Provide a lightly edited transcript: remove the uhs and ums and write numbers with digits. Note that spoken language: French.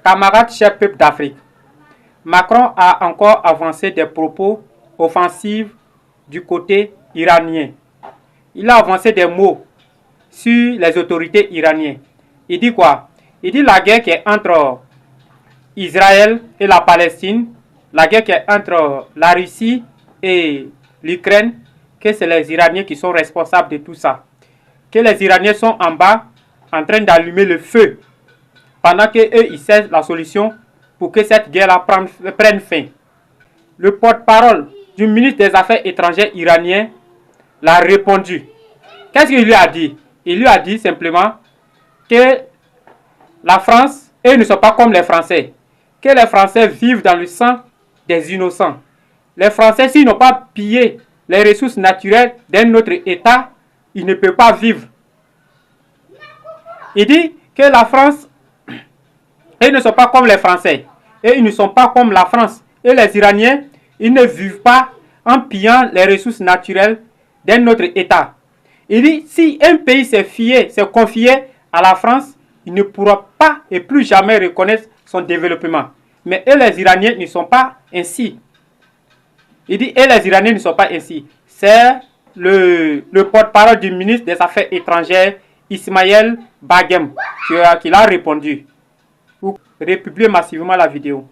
Camarades chers peuples d'Afrique, Macron a encore avancé des propos offensifs du côté iranien. Il a avancé des mots sur les autorités iraniennes. Il dit quoi? Il dit la guerre qui est entre Israël et la Palestine, la guerre qui est entre la Russie et l'Ukraine, que c'est les Iraniens qui sont responsables de tout ça. Que les Iraniens sont en bas en train d'allumer le feu pendant qu'eux ils cherchent la solution pour que cette guerre-là prenne fin. Le porte-parole du ministre des Affaires étrangères iranien l'a répondu. Qu'est-ce qu'il lui a dit? Il lui a dit simplement que la France, eux ne sont pas comme les Français. Que les Français vivent dans le sang des innocents. Les Français, s'ils n'ont pas pillé les ressources naturelles d'un autre État, ils ne peuvent pas vivre. Il dit que la France, ils ne sont pas comme les Français. Et ils ne sont pas comme la France. Et les Iraniens, ils ne vivent pas en pillant les ressources naturelles d'un autre État. Il dit, si un pays s'est confié à la France, il ne pourra pas et plus jamais reconnaître son développement. Mais eux, les Iraniens, ne sont pas ainsi. Il dit, et les Iraniens ne sont pas ainsi. C'est le porte-parole du ministre des Affaires étrangères, Ismaël Baghem, qui l'a répondu. Vous republiez massivement la vidéo.